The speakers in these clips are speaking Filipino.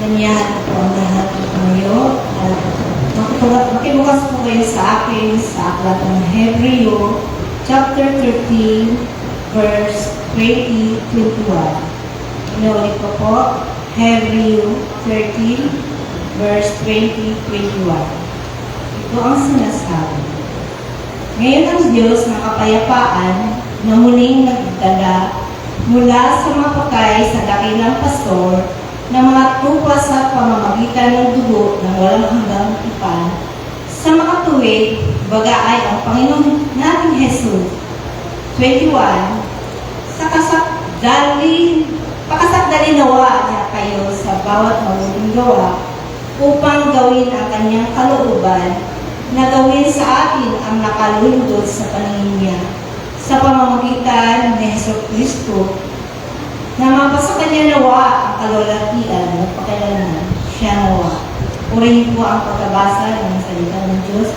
Ganyan po ang lahat ngayon. At makibukas po kayo sa akin sa aklat ng Hebreo, chapter 13, verse 20-21. Inuulit ko po, Hebreo 13, verse 20-21. Ito ang sinasabi. Ngayon ang Diyos ng kapayapaan na muling nagdala mula sa mga patay sa dakilang pastor na mga tupas at pamamagitan ng dugo ng walang hanggang tipan sa mga tuwid, baga ay ang Panginoon nating Jesus. 21. Pakasakdali nawa niya kayo sa bawat mabuting gawa upang gawin ang kanyang kalooban na gawin sa atin ang nakalulugod sa paningin niya sa pamamagitan ni Jesucristo na mapasa kanya nawa ang kalulatian at pakailanman siya nawa. Purihin po ang pagkabasa ng salita ng Diyos.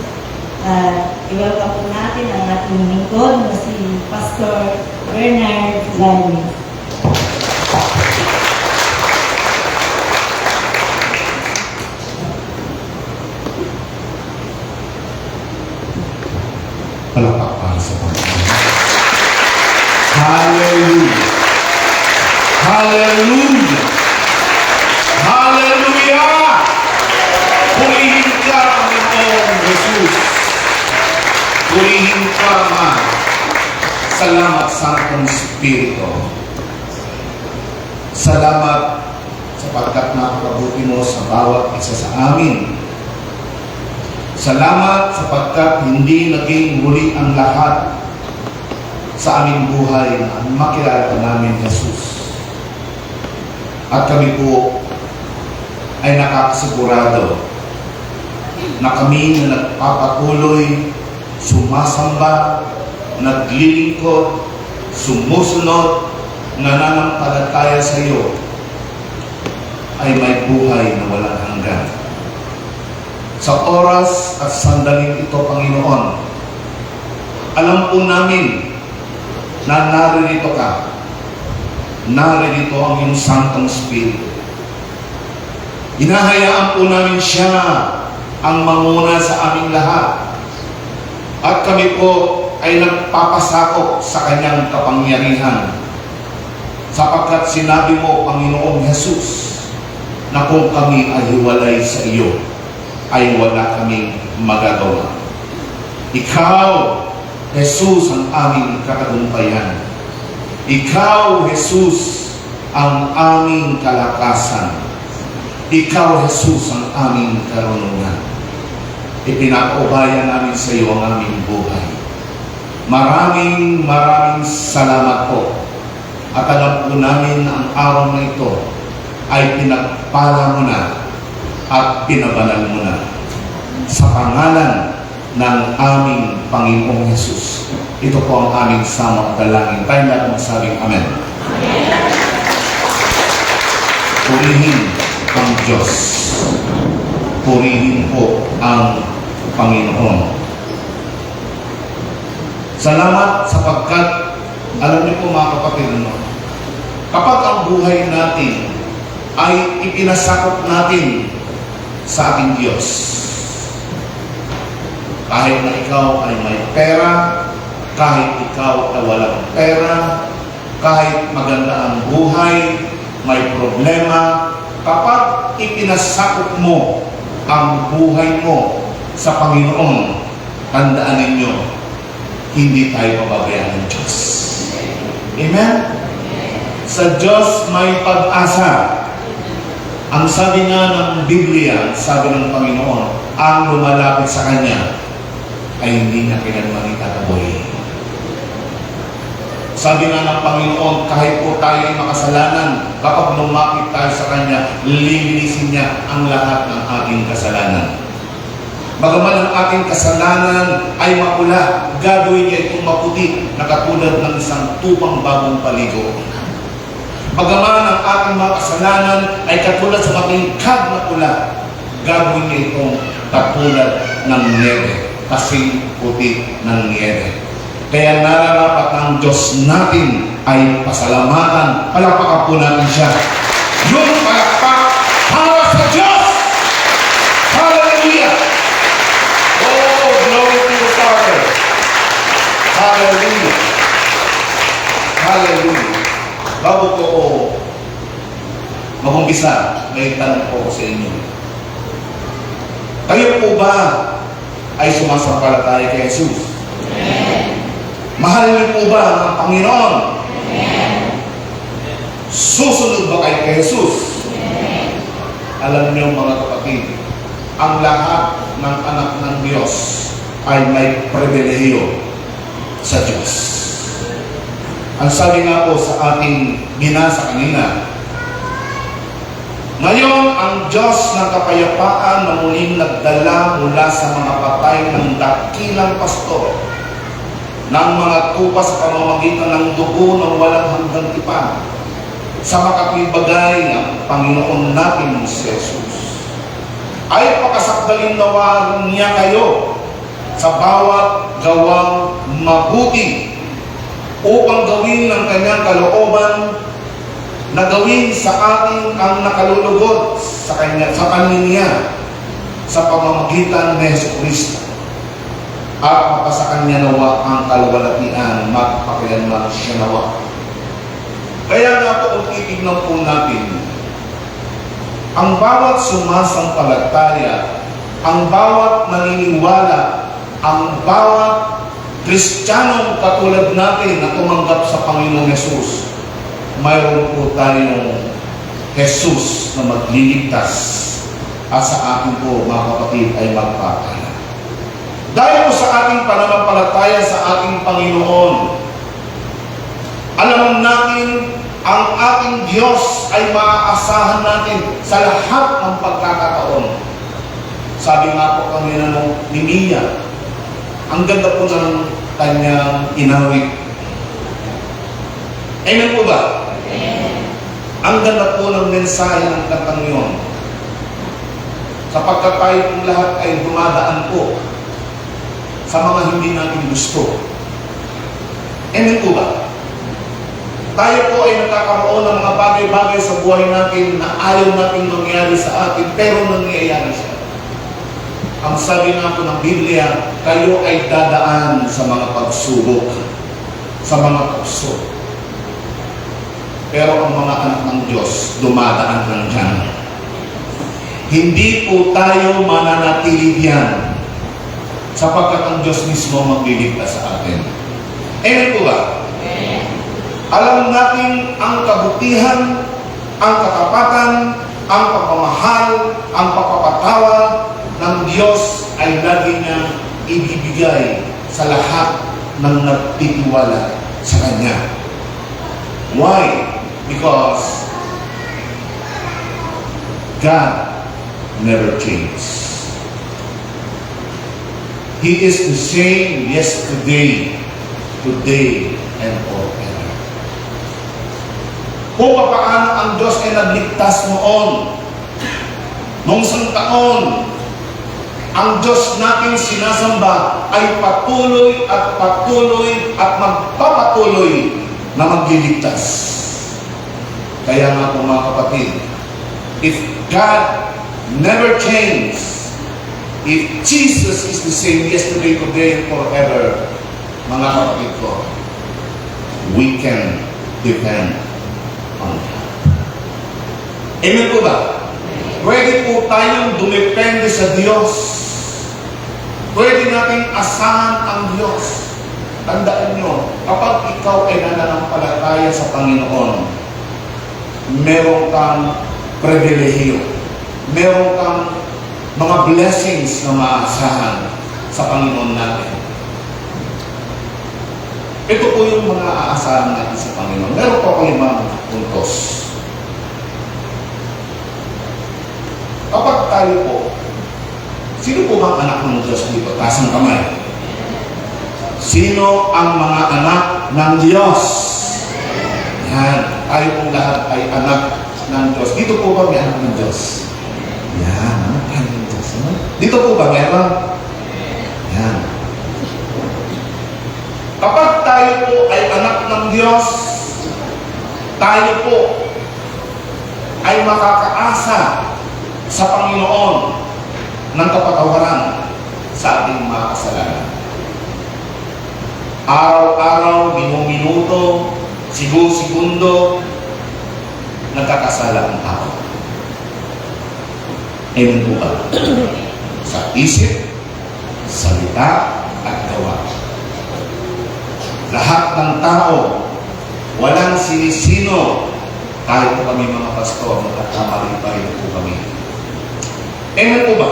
I-welcome po natin ang ating lingkod na si Pastor Bernard Lani. Palakpak para sa Panginoon. Hallelujah! Hallelujah! Hallelujah! Purihin ka, Panginoon Jesus. Purihin ka, Ama. Salamat, Santong Espiritu. Salamat sapagkat napakabuti mo sa bawat isa sa amin. Salamat sapagkat hindi naging muli ang lahat sa aming buhay na makilala namin Jesus. At kami po ay nakakasigurado na kami na nagpapatuloy, sumasamba, naglilingkod, sumusunod, nananampalataya sa iyo, ay may buhay na walang hanggan. Sa oras at sandaling ito, Panginoon, alam po namin na naririto ka. Naririto ang iyong Santong Espiritu. Hinahayaan po namin siya ang manguna sa aming lahat. At kami po ay nagpapasakop sa kanyang kapangyarihan. Sapagkat sinabi mo, Panginoong Jesus, na kung kami ay hiwalay sa iyo, ay wala kaming magagawa. Ikaw, Jesus, ang aming katagumpayan. Ikaw, Jesus, ang aming kalakasan. Ikaw, Jesus, ang aming karunungan. Ipinakaubayan namin sa iyo ang aming buhay. Maraming salamat po. At alam po namin na ang araw na ito ay pinagpala mo na at pinabanal mo na sa pangalan ng aming Panginoong Jesus. Ito po ang aming sama at dalangin. Tayo lahat magsabing Amen. Purihin ang Diyos. Purihin po ang Panginoon. Salamat sapagkat alam niyo po mga kapatid, kapag ang buhay natin ay ipinasakop natin sa ating Diyos. Kahit na ikaw ay may pera, kahit ikaw ay walang pera, kahit maganda ang buhay, may problema, kapag ipinasakop mo ang buhay mo sa Panginoon, tandaan ninyo, hindi tayo pababayaan ng Diyos. Amen? Sa Diyos may pag-asa. Ang sabi nga ng Biblia, sabi ng Panginoon, ang lumalapit sa Kanya ay hindi niya kailanman itataboy. Sabi nga ng Panginoon, kahit po tayo ay makasalanan, kapag lumapit tayo sa Kanya, lilinisin niya ang lahat ng ating kasalanan. Bagaman ang ating kasalanan ay mapula, gagawin niya itong maputi na katulad ng isang tupang bagong paligo. Bagaman ang ating mga kasalanan ay katulad sa matingkad na pula, gagawin niya itong katulad ng niebe, kasing puti ng niebe. Kaya nararapat ang Diyos natin ay pasalamatan. Palakpakan po natin siya. Yung palakpak para umpisa, may tanong po ko sa inyo. Kayo po ba ay sumasampalataya kay Jesus? Mahal niyo po ba ang Panginoon? Susunod ba kayo kay Jesus? Alam niyo mga kapatid, ang lahat ng anak ng Diyos ay may pribilehiyo sa Diyos. Ang sabi nga po sa ating binasa kanina, ngayon ang Diyos ng kapayapaan na muling nagdala mula sa mga patay ng dakilang pastor ng mga tupa sa pamamagitan ng dugo ng walang hanggang tipan sa makapibagay ng Panginoon natin si Jesus ay pakasakdalin nawa niya kayo sa bawat gawang mabuti upang gawin ng kanyang kalooban na gawin sa atin ang nakalulugod sa kanya sa pamamagitan ni Jesucristo at mapasa kanya nawa ang kalwalatian magpakilanman siya nawa. Kaya nga po kung titignan po natin ang bawat sumasampalataya, ang bawat naniniwala, ang bawat Kristiyanong katulad natin na tumanggap sa Panginoong Yesus, mayroon po tayong Jesus na magliligtas at sa atin po mga kapatid ay magpapala. Dahil po sa ating pananampalataya sa ating Panginoon, alam natin ang ating Diyos ay maaasahan natin sa lahat ng pagkakataon. Sabi nga po kanina ni Mia, ang ganda po ng kanyang inawit. Amen po ba? Ang ganda po ng mensahe ng kantang yun. Sapagkat tayo kung lahat ay dumadaan po sa mga hindi natin gusto. Amen po ba? Tayo po ay nagkakaroon ng mga bagay-bagay sa buhay natin na ayaw natin mangyari sa atin, pero nangyayari siya. Ang sabi nga po ng Biblia, kayo ay dadaan sa mga pagsubok, sa mga tukso. Pero ang mga anak ng Diyos, dumadaan lang dyan. Hindi po tayo mananatili diyan sapagkat ang Diyos mismo magliligtas sa atin. Amen po ba? Alam natin ang kabutihan, ang katapatan, ang pagmamahal, ang pagpapatawa ng Diyos ay lagi niyang ibibigay sa lahat ng nagtitiwala sa Kanya. Why? Because God never changes. He is the same yesterday, today, and forever. Kung paano ang Diyos ay nagligtas noon, noong isang taon, ang Diyos natin sinasamba ay patuloy at magpapatuloy na magliligtas. Kaya nga po mga kapatid, if God never changes, if Jesus is the same yesterday, today, and forever, mga kapatid ko, we can depend on God. Amen po ba? Pwede po tayong dumepende sa Diyos. Pwede nating asahan ang Diyos. Tandaan nyo, kapag ikaw ay nananampalataya sa Panginoon, meron kang pribilehiyo. Meron kang mga blessings na maasahan sa Panginoon natin. Ito po yung mga aasahan natin sa Panginoon. Meron po ako 5 puntos. Kapag tayo po, sino po bang anak ng Diyos dito? Taas ang kamay. Sino ang mga anak ng Diyos? Yan. Tayo pong lahat ay anak ng Diyos. Dito po ba may anak ng Diyos? Yan. Anak ng Diyos. Dito po ba meron? Yan. Kapag tayo po ay anak ng Diyos, tayo po ay makakaasa sa Panginoon ng kapatawaran sa ating mga kasalanan. Araw-araw, minuto, segundo, nagkakasala ang tao. Amen po ba? Sa isip, salita, at gawa. Lahat ng tao, walang sinisino, kahit po kami mga pastor, nagkakamali pa rin po kami. Amen po ba?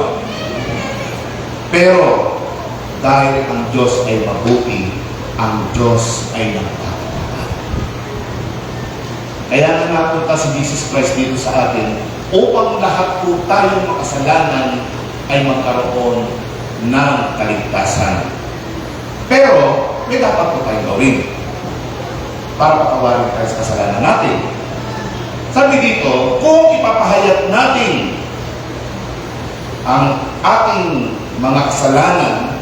Pero, dahil ang Diyos ay mabuti, ang Diyos ay nagpapatawad. Kaya nga napunta si Jesus Christ dito sa atin upang lahat po tayong makasalanan ay magkaroon ng kaligtasan. Pero, may dapat po tayong gawin para patawarin tayo sa kasalanan natin. Sabi dito, kung ipapahayag natin ang ating mga kasalanan,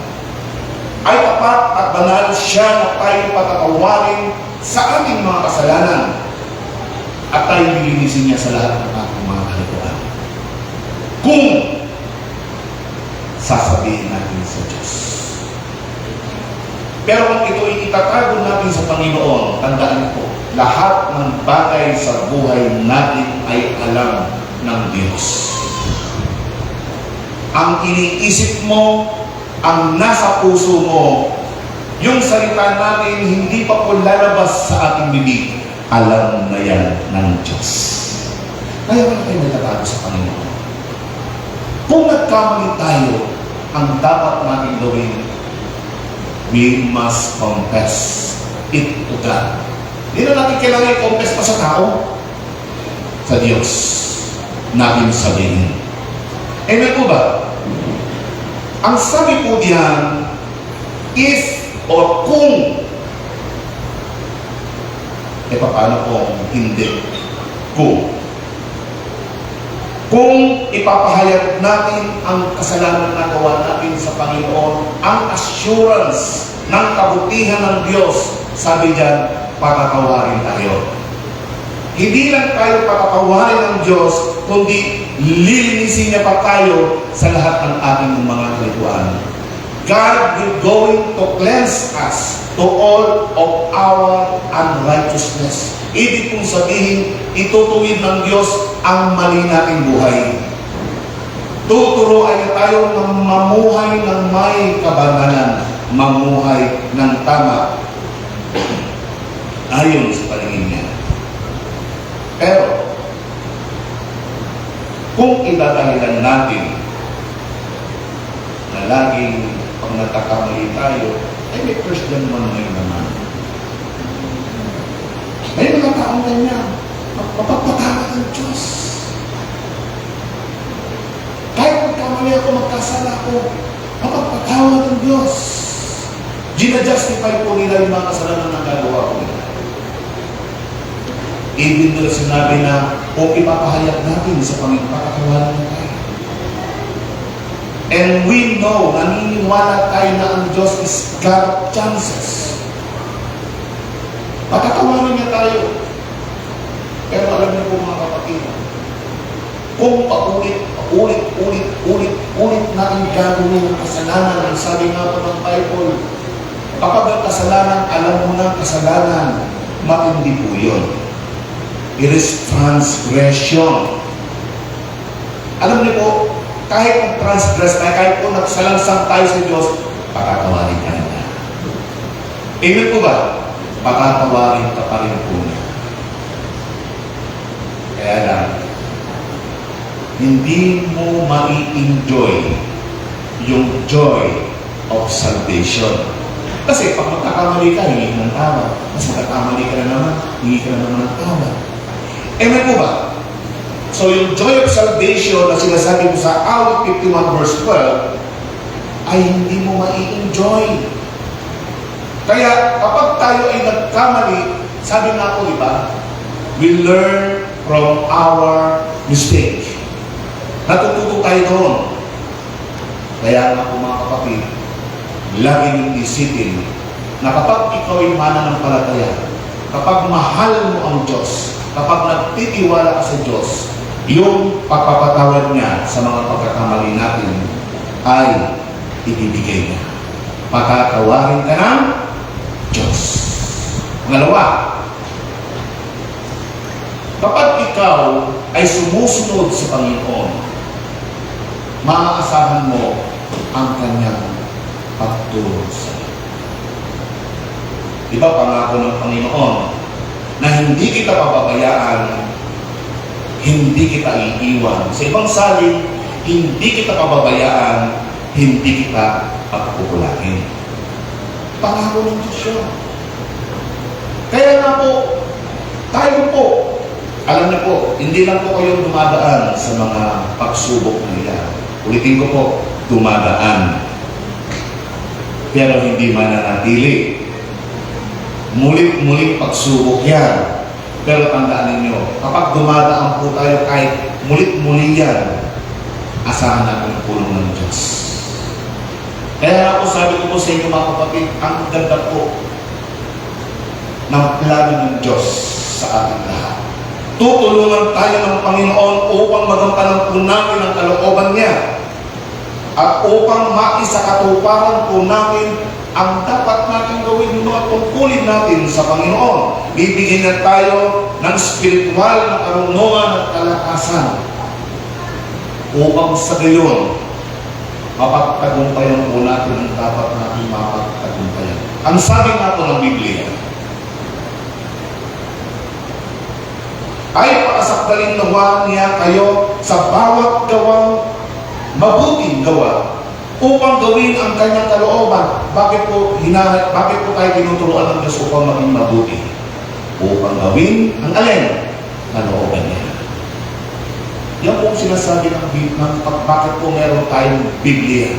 ay tapat at banal siya na tayo patatawarin sa ating mga kasalanan at tayo lilinisin niya sa lahat ng ating mga kalikuan. Kung sasabihin natin sa Diyos. Pero kung ito ay itatago natin sa Panginoon, tandaan po, lahat ng bagay sa buhay natin ay alam ng Diyos. Ang iniisip mo, ang nasa puso mo, yung salita natin hindi pa po lalabas sa ating bibig, alam na yan ng Diyos. Kaya wala tayo natatago sa Panginoon. Kung nagkamali tayo, ang dapat natin gawin, we must confess it to God. Hindi na natin kailangan i-confess pa sa tao. Sa Diyos natin sabihin. Amen po ba? Ang sabi po diyan, if or kung, paano kung hindi? Kung ipapahayag natin ang kasalanan na gawa natin sa Panginoon, ang assurance ng kabutihan ng Diyos, sabi diyan, patatawarin tayo. Hindi lang tayo patatawarin ng Diyos, kundi lilinisin niya pa tayo sa lahat ng ating mga kalikuan. God will going to cleanse us to all of our unrighteousness. Ibig kong sabihin, itutuwid ng Diyos ang mali nating buhay. Tuturuan niya tayo ng mamuhay ng may kabanalan, mamuhay ng tama, ayon sa paningin niya. Pero, kung idadahilan natin na laging pag nagkakamali tayo, ay may first John 1:9 naman. May mga taong ganyan, mapagpatawad ng Diyos. Kahit magkamali ako, magkasala ako, mapagpatawad ng Diyos. Gina-justify po nila yung mga kasalanan na gagawa ko nila. Even though sinabi na kung ipapahayag natin sa Panginoon, patatawarin na tayo. And we know, naniniwala tayo na ang Diyos is God of chances. Patatawarin niya tayo. Pero alam niyo po mga kapatid, kung paulit natin gagawin ang kasalanan, ang sabi nga po ng Bible, kapag ang kasalanan, alam mo na kasalanan, matindi po yun. It is transgression. Alam niyo po, kahit transgress tayo, kahit po nagsalangsang tayo sa Diyos, patatawarin ka na. Amen po ba? Patatawarin ka pa rin po na. Kaya lang, hindi mo mai-enjoy yung joy of salvation. Kasi pag magkakamali ka, hingi ka ng tawad. Mas magkakamali ka na naman, hingi ka na naman ng tawad. Amen po ba? So yung joy of salvation na sinasabi mo sa Awit 51 verse 12 ay hindi mo mai-enjoy. Kaya kapag tayo ay nagkamali, sabi nga po, di ba? We learn from our mistake. Natututo tayo doon. Kaya nga po mga kapatid, lagi niyong isipin na kapag ikaw ay mananampalataya, kapag mahal mo ang Diyos, kapag nagtitiwala ka sa Diyos, yung pagpapatawad niya sa mga pagkakamali natin ay ibibigay niya. Patatawarin ka ng Diyos. Pangalawa, kapag ikaw ay sumusunod sa Panginoon, maaasahan mo ang kanyang pagtulong sa iyo. Diba pangako ng Panginoon na hindi kita pababayaan, hindi kita iiwan. Sa ibang salin, hindi kita pababayaan, hindi kita pagpupulahin. Pangako ng Diyos yun. Kaya nga po, tayo po, alam niyo po, hindi lang po kayo dumadaan sa mga pagsubok na yan. Ulitin ko po, dumadaan. Pero hindi mananatili. Mulit-mulit pagsubok yan. Pero tandaan ninyo, kapag dumadaan po tayo kahit mulit-muli yan, asahan natin ang pulong ng Diyos. Kaya ako sabi ko po sa inyo mga kapatid, ang ganda po ng plano ng Diyos sa ating lahat. Tutulungan tayo ng Panginoon upang magampanan po natin ang kalooban niya at upang maisakatuparan po natin ang dapat natin gawin yung mga tungkulin natin sa Panginoon. Bibigyan niya tayo ng spiritual na karunungan at kalakasan upang sa gayon mapagtagumpayan po natin ang dapat natin mapagtagumpayan. Ang sabi nga po ng Biblia ay pakasakdaling nawa niya kayo sa bawat gawang mabuting gawa upang gawin ang kanyang kalooban. Bakit po tayo tinuturuan ng Diyos upang maging mabuti? Upang gawin ang alin? Kalooban niya. Yan po sinasabi ng bakit po meron tayong Biblia.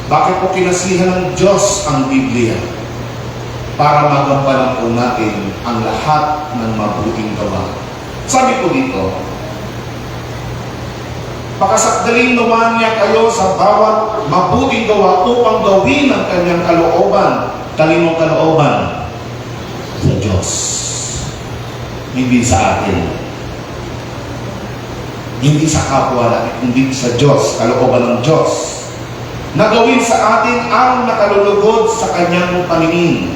Bakit po kinasihan ng Diyos ang Biblia? Para magampanan po natin ang lahat ng mabuting gawa. Sabi ko dito, pakasakdaling nawa niya kayo sa bawat mabuting gawa upang gawin ang kanyang kalooban. Kaninong kalooban? Sa Diyos. Hindi sa atin. Hindi sa kapwa, hindi sa Diyos. Kalooban ng Diyos. Nagawin sa atin ang nakalulugod sa kanyang paningin.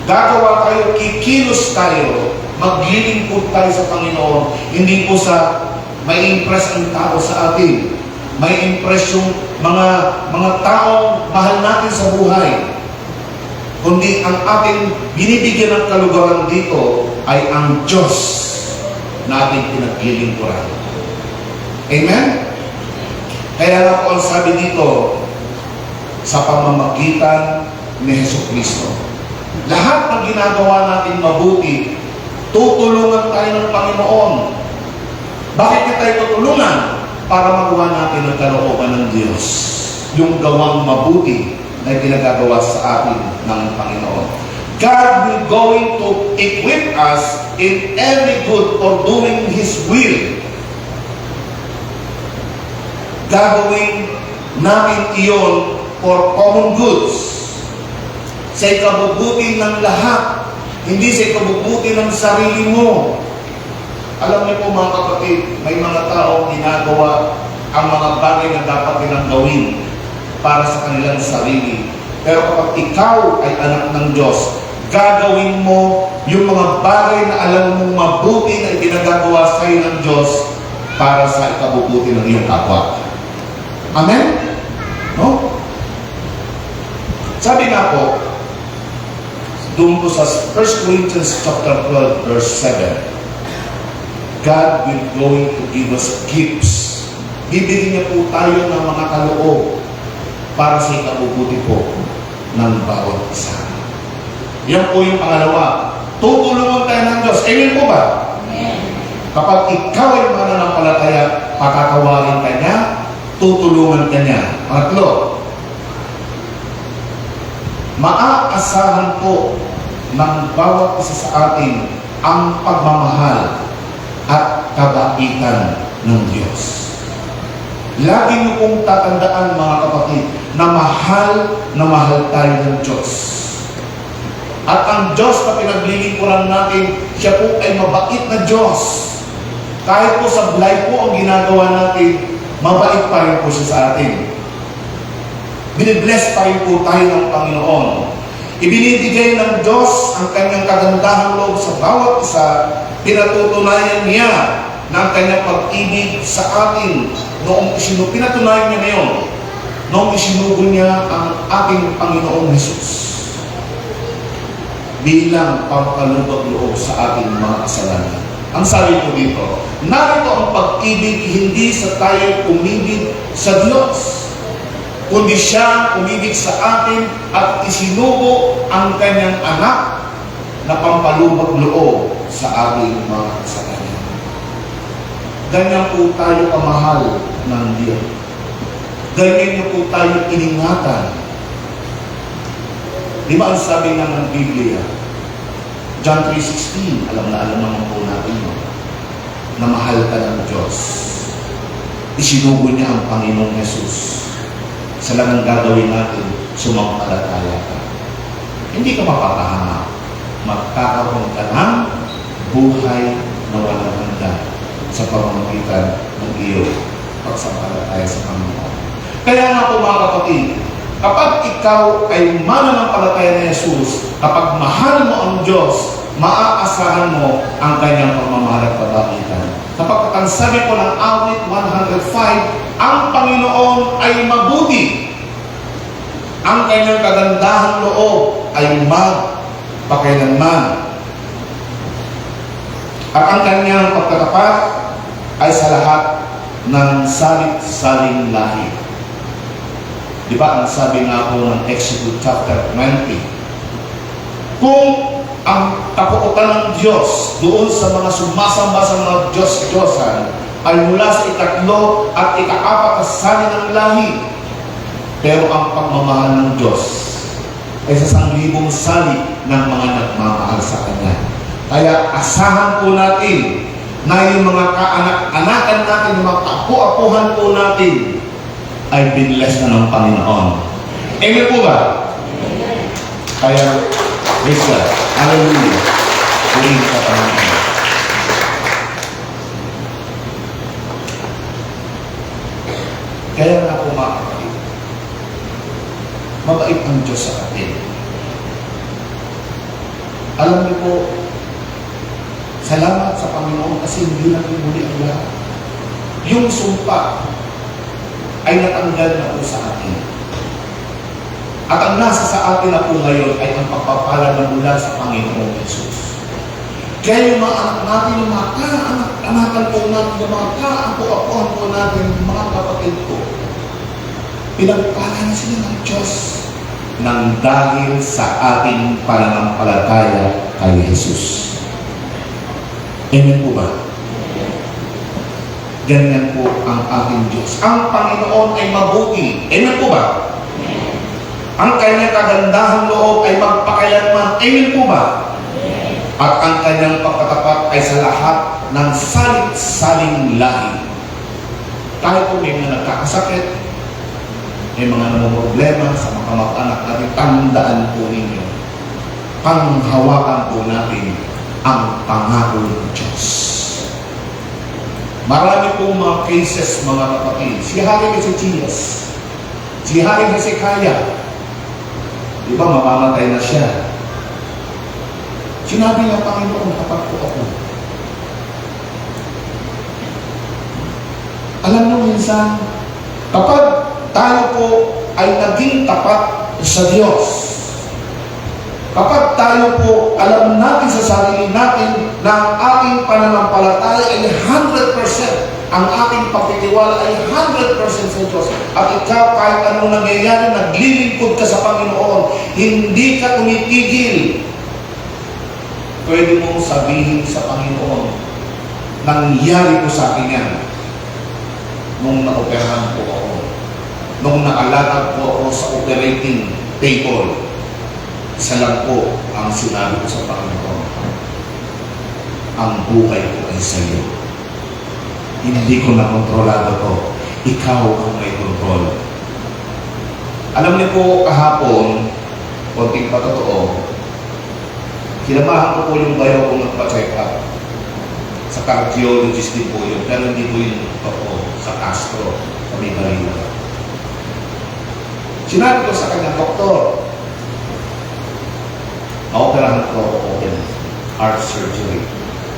Gagawa tayo, kikilos tayo, maglilingkod tayo sa Panginoon, hindi po sa may impress ang tao sa atin. May impress yung mga taong mahal natin sa buhay. Kundi ang ating binibigyan ng kalugaran dito ay ang Diyos na ating pinaglilingkuran. Amen? Kaya nga po ang sabi dito, sa pamamagitan ni Jesucristo. Lahat ng ginagawa natin mabuti, tutulungan tayo ng Panginoon. Bakit niya tayo tutulungan? Para magawa natin ang kalooban ng Diyos. Yung gawang mabuti na pinagagawa sa atin ng Panginoon. God will going to equip us in every good for doing His will. Gagawin natin iyon for common goods. Sa ikabubuti ng lahat, hindi sa ikabubuti ng sarili mo. Alam niyo po mga kapatid, may mga taong ginagawa ang mga bagay na dapat nilang gawin para sa kanilang sarili. Pero kapag ikaw ay anak ng Diyos, gagawin mo yung mga bagay na alam mong mabuti na itinagagawa sa iyo ng Diyos para sa ikabubuti ng iyong kapwa. Amen? No? Sabi nga po, doon po sa 1 Corinthians chapter 12 verse 7, God will going to give us gifts. Bibigyan niya po tayo ng mga kaloob para sa ikabubuti po ng bawat isa. Yan po yung pangalawa. Tutulungan tayo ng Diyos. Amen po ba? Amen. Kapag ikaw ay mananampalataya, pakakawarin ka niya, tutulungan ka niya. Pangatlo, maaasahan po ng bawat isa sa atin ang pagmamahal at kabaitan ng Diyos. Lagi niyo pong tatandaan mga kapatid na mahal tayo ng Diyos. At ang Diyos na pinaglilingkuran natin, siya po ay mabait na Diyos. Kahit po sa life po ang ginagawa natin, mabait pa rin po siya sa atin. Binibless pa rin po tayo ng Panginoon. Ibinibigay ng Diyos ang kanyang kagandahang loob sa bawat isa. Pinatutunayan niya ng kanyang pag-ibig sa atin noong pinatunayan niya ngayon, noong isinugo niya ang ating Panginoong Hesus bilang pampalubag loob sa ating mga kasalanan. Ang sabi ko dito, narito ang pag-ibig hindi sa tayo umibig sa Diyos, kundi siya umibig sa atin at isinugo ang kanyang anak na pampalubag loob sa ating mga kasalanan. Ganyan po tayo kamahal ng Diyos. Ganyan niyo po tayo iningatan. Di ba ang sabi nga ng Biblia? John 3:16, alam naman po natin yun, na mahal ka ng Diyos. Isinugo niya ang Panginoong Hesus. Sa lang ang gagawin natin, sumampalataya ka. Hindi ka mapapahamak. Magkakaroon ka ng buhay na walang hanggan sa pamamagitan ng iyong pagsampalataya sa Panginoon. Kaya nga po mga kapatid, kapag ikaw ay mananampalataya ni Jesus, kapag mahal mo ang Diyos, maaasahan mo ang kanyang pagmamahal at kabaitan. Kapag ang sabi po ng awit 105, ang Panginoon ay mabuti. Ang kanyang kagandahan loob ay magpakailanman. At ang kanyang pagtatapat ay sa lahat ng salit-saling lahi. Di ba ang sabi nga po ng Exodus chapter 20, kung ang tapuutan ng Diyos doon sa mga sumasamba sa mga Diyos-Diyosan ay mula sa ikatlo at ikaapat na sali ng lahi, pero ang pagmamahal ng Diyos ay sa 1,000 sali ng mga nagmamahal sa Kanya. Kaya asahan po natin na yung mga kaanak-anakan natin, yung mga kaapu-apuhan po natin ay binless na ng Panginoon. Amen po ba? Kaya, praise God. Hallelujah. Purihin ka Panginoon. Kaya nga po mga kapatid, mabait ang Diyos sa atin. Alam niyo po, salamat sa Panginoon kasi hindi lang muli ang lahat. Yung sumpa ay natanggal na po sa atin. At ang nasa sa atin na po ngayon ay ang pagpapala na mula sa Panginoong Jesus. Kaya yung mga anak natin, yung mga kaanak-anakan po natin, yung mga kaapo-apuhan po natin, mga kapatid ko, pinagpala na sila ng Diyos nang dahil sa ating pananampalataya kay Jesus. Amen po ba? Ganyan po ang ating Diyos. Ang Panginoon ay mabuti. Amen po ba? Ang kanyang kagandahan loob ay magpakailanman. Amen po ba? At ang kanyang pagkatapat ay sa lahat ng salit-saling lahi. Kahit po may mga nagkakasakit, may mga namumroblema sa mga kamag-anak natin, tandaan po ninyo, panghawakan po natin ang pangako ng Diyos. Marami pong mga cases, mga kapatid. Si Haring Ezekias, si Haring Hezekiah, di ba mamamatay na siya? Sinabi ng Panginoon, tapat ko ako. Alam mo minsan, kapag tayo po ay naging tapat sa Diyos, kapag tayo po alam natin sa sarili natin na ang ating pananampalataya ay 100%, ang ating pagtitiwala ay 100% sa Diyos, at ikaw kahit anong nangyayari, naglilingkod ka sa Panginoon, hindi ka tumitigil, pwede mong sabihin sa Panginoon, nangyari po sa akin yan nung naoperahan po ako, nung nakalatag po ako sa operating table. Isa lang po ang sinabi ko sa Panginoon, ang buhay ko ay sa iyo. Hindi ko na kontrolado to. Ikaw ang may kontrol. Alam niyo po, kahapon, konting patotoo, kinamahan ko po yung bayaw kong nagpa-check up. Sa cardiologist din po yun, pero hindi po yun sa Castro, sa may Marina. Sinabi ko sa kanya, doktor, maoperahan ko ako open heart surgery.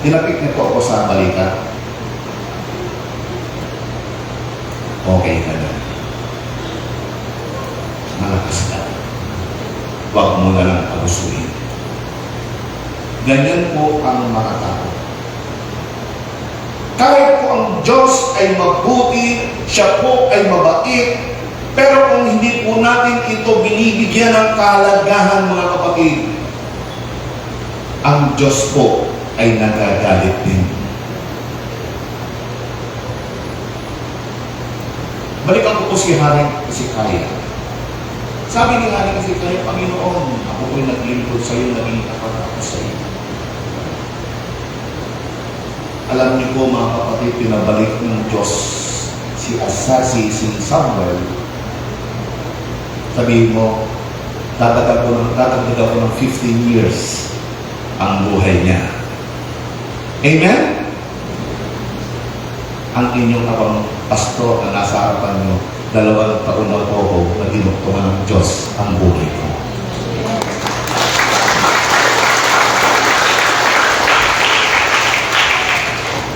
Tinapik niya po ako sa balikat. okay ka na. Malakas ka. Huwag mo na lang abusuin. Ganyan po ang mga tao. Kahit po ang Diyos ay mabuti, siya po ay mabait, pero kung hindi po natin ito binibigyan ng kahalagahan, mga kapatid, ang Diyos po ay nagagalit din. Balikan ko po si Haring Hezekiah. Sabi ni Haring Hezekiah, Panginoon, ako po'y naglingkod sa iyo, naging tapat ako sa iyo. Alam niyo po, mga kapatid, pinabalik ng Diyos si Samuel. Sabihin mo, tatagdag ko ng 15 years ang buhay niya. Amen? Ang inyong abang pastor na nasa harapan niyo, 2 taon na po ako na dinuktungan ng Diyos ang buhay ko.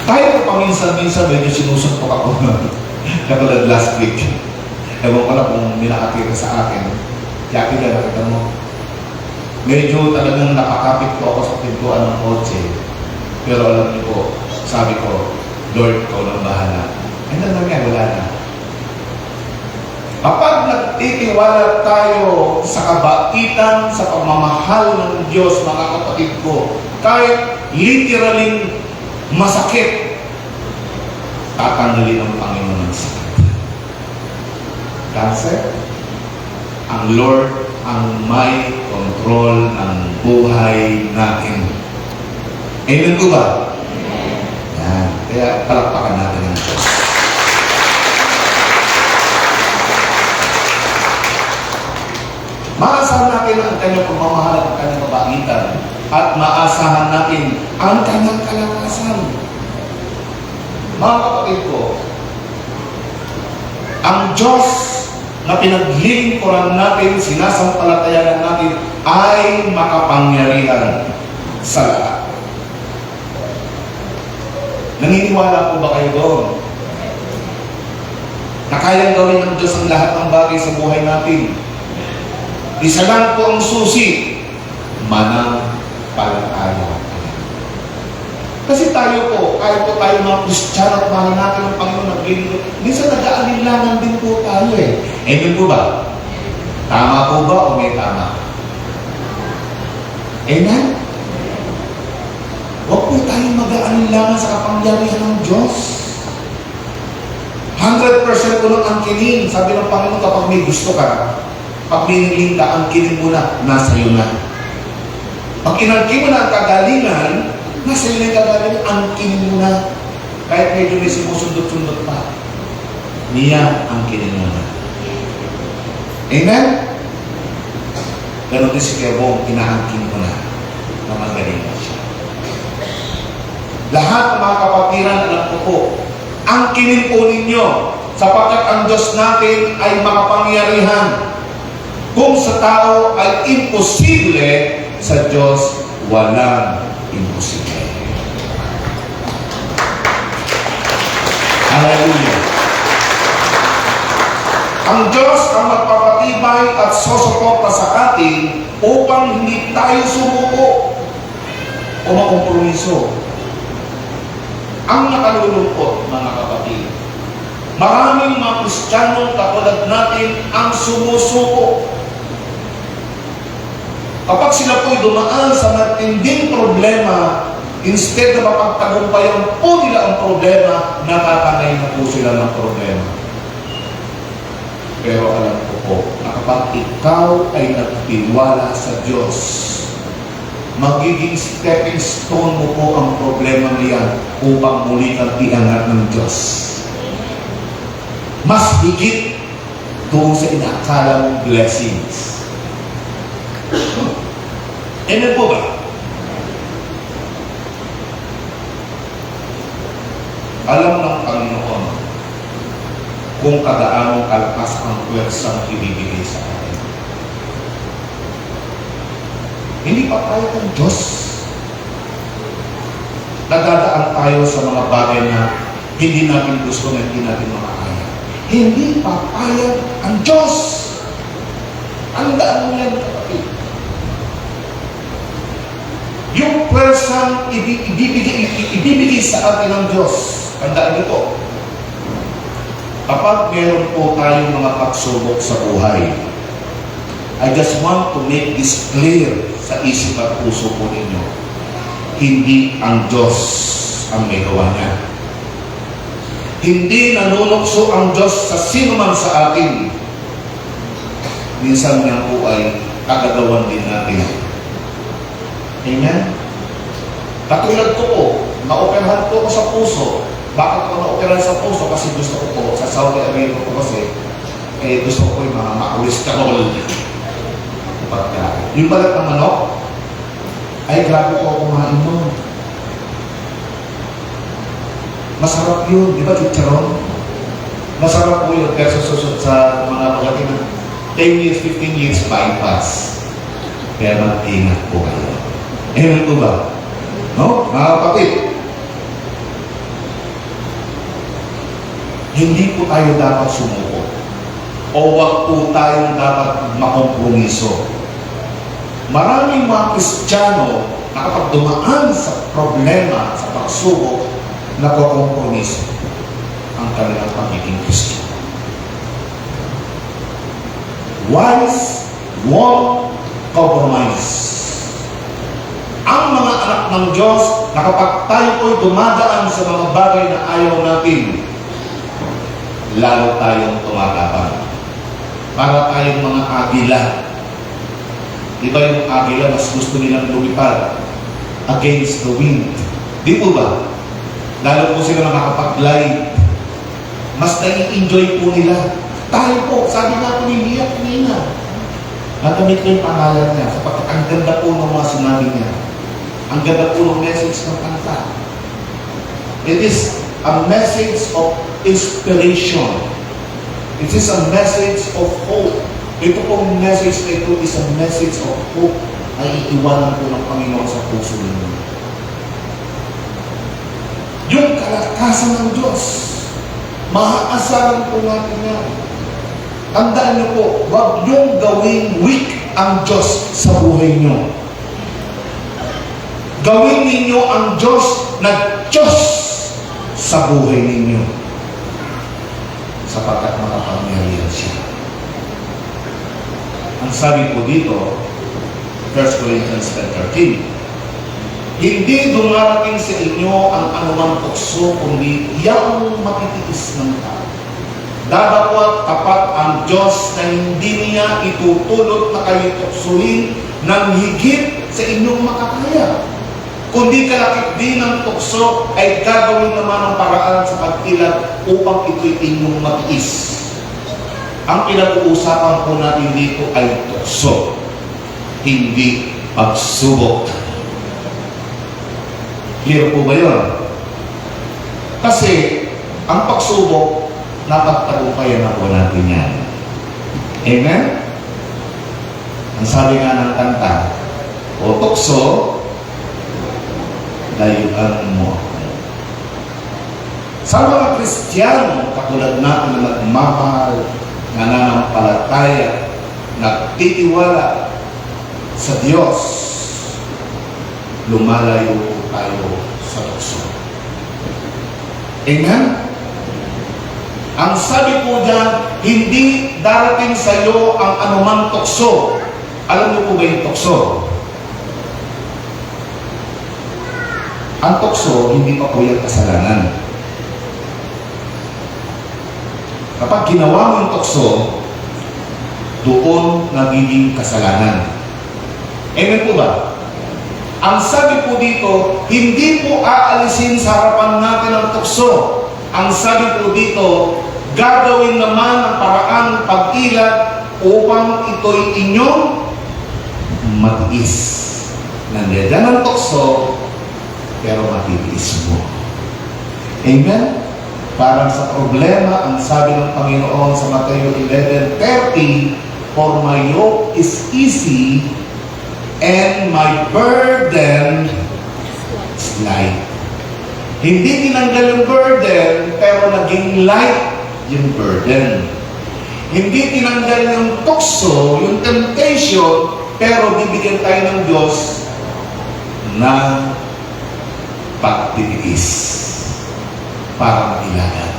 Tayo po paminsan-minsan medyo sinusuntok ako katulad last week. Ewan ko lang kung nilakatira sa akin. Kaya kaya nakita mo, medyo talagang nakakapit ko ako sa pintuan ng kotse. Pero alam niyo po, sabi ko, Lord, ikaw lang bahala. Ay nangyari, wala na. Kapag nagtitiwala tayo sa kabaitan, sa pamamahal ng Diyos, mga kapatid ko, kahit literally masakit, tatanggalin ng Panginoon ng sakit. Cancer, ang Lord ang may control ng buhay natin. Amen po ba? Yan. Kaya palakpakan natin ang Diyos. Maasahan natin ang kanyang pagmamahal at ang kanyang kabaitan. At maasahan natin ang kanyang kalakasan. Mga kapatid ko, ang Diyos na pinaglilingkuran natin, sinasampalatayanan natin, ay makapangyarihan sa lahat. Naniniwala po ba kayo doon? Na kayang gawin ng Diyos ang lahat ng bagay sa buhay natin. Isa lang po ang susi, mananampalataya. Kasi tayo po, kahit po tayo mga Kristiyano at mahal natin ang Panginoon ng Biblia, minsan nag-aalinlangan din po tayo eh. Amen po ba? Tama po ba o may tama? Amen? Huwag po tayong mag-aalinlangan sa kapangyarihan ng Diyos. 100% ko lang ang kiling. Sabi ng Panginoon, kapag may gusto ka, pag miniling ka, ang kiling mo na, nasa iyo na. Pag inangkin mo na ang kagalingan, nasa iyo na yung kagalingan, ang kiling mo na. Kahit medyo may simusundot-sundot pa, niya ang kiling mo na. Amen? Ganon din si Kebong, inaangkin mo na na magaling na siya. Lahat ng mga kapatiran, alam ko po, ang kiling po ninyo, sapagkat ang Diyos natin ay makapangyarihan. Kung sa tao ay imposible, sa Diyos walang imposible. Hallelujah! Ang Diyos ang magpapatibay at susuporta sa atin upang hindi tayo sumuko o makompromiso. Ang nakalulungkot, mga kapatid, maraming mga Kristiyano katulad natin ang sumusuko. Kapag sila po'y dumaan sa matinding problema, instead na mapagtagumpayan po nila ang problema, nakatanay na po sila ng problema. Pero alam ko po, na kapag ikaw ay nagtiwala sa Diyos, magiging stepping stone mo po ang problema niyan upang muli kang iangat ng Diyos. Mas higit doon sa inakala mong blessings. Amen po ba? Alam ng Panginoon kung kagaanong kalakas ang pwersang ibibigay sa atin. Hindi pa tayo ng Diyos. Nadadaan tayo sa mga bagay na hindi natin gusto na hindi natin makakaya. Hindi papayag ang Diyos. Tandaan mo yan, kapatid. Yung pwersang ibibigay sa atin ng Diyos, tandaan niyo po, kapag meron po tayong mga pagsubok sa buhay, I just want to make this clear sa isip at puso po ninyo. Hindi ang Diyos ang may gawa niya. Hindi nanunukso ang Diyos sa sino man sa atin. Minsan niya po ay kagagawan din natin. Amen? Katulad ko po, naoperahan po ako sa puso. Bakit ako naoperahan sa puso? Kasi gusto ko po, sa Saudi Arabia po kasi, gusto ko po yung mga cholesterol. Yung balat ng manok, ay grabe po ako kumain nun. Masarap yun, di ba, chicharon? Masarap po yun, pero susunod sa mga pagdating ng 10 years, 15 years, bypass. Kaya mag-ingat po kayo. Ayan po ba? No? Mga kapatid, hindi po tayo dapat sumuko. O wag po tayong dapat makompromiso. Maraming mga Kristiyano na kapag dumaan sa problema, sa pagsubok, nakokompromiso ang kanilang pagiging Kristiyano. Wise won't compromise. Ang mga anak ng Diyos na kapag tayo po'y dumadaan sa mga bagay na ayaw natin, lalo tayong tumatapang. Para tayong mga agila. Di ba yung agila, mas gusto nilang lumipad against the wind? Di po ba? Lalo po sila nakakapag-glide. Mas nai-enjoy po nila. Tayo po, sabi nga po ni Lia kanina, nagamit ko yung pangalan niya sapagkat ang ganda po ng mga sinabi niya. Ang ganda po ng message ng kanta. It is a message of inspiration. It is a message of hope. Ito pong message na ito is a message of hope na iiwanan po ng Panginoon sa puso ninyo. Yung kalakasan ng Diyos, maaasaran po natin yan. Tandaan niyo po, wag yung gawing weak ang Diyos sa buhay niyo. Gawin ninyo ang Diyos na Diyos sa buhay ninyo. Sapagkat makapangyarihan siya. Ang sabi po dito, 1 Corinthians 10:13, hindi dumarating sa inyo ang anumang tukso kundi iyang matitiis ng tao. Dadapat tapat ang Diyos na hindi niya itutulot na kayo tuksuhin ng higit sa inyong makakaya. Kundi kalakip din ng tukso ay gagawin naman ang paraan sa pag-ilag upang ito'y inyong matiis. Ang pinag-uusapan po natin dito ay tukso, hindi pagsubok. Clear po ba yun? Kasi ang pagsubok, napagtagumpayan na po natin yan. Amen? Ang sabi nga ng kanta, o tukso, layuan mo. Sa mga Kristiyano, katulad natin na nagmamahal, nananampalataya, nagtitiwala sa Diyos, lumalayo tayo sa tukso. Amen? Ang sabi po dyan, hindi darating sa iyo ang anumang tukso. Alam niyo po ba yung tukso? Ang tukso, hindi pa po yung kasalanan. Kapag ginawa mo yung tukso, doon nagiging kasalanan. Amen po ba? Ang sabi po dito, hindi po aalisin sa harapan natin ang tukso. Ang sabi po dito, gagawin naman ang paraan ng pag-ilag upang ito'y inyong matiis. Nandiyan ang tukso, pero matitiis mo. Amen? Parang sa problema, ang sabi ng Panginoon sa Mateo 11:30, for my yoke is easy and my burden is light. Hindi tinanggal yung burden, pero naging light yung burden. Hindi tinanggal yung tukso, yung temptation, pero bibigyan tayo ng Diyos ng pagtitiis para mailagan.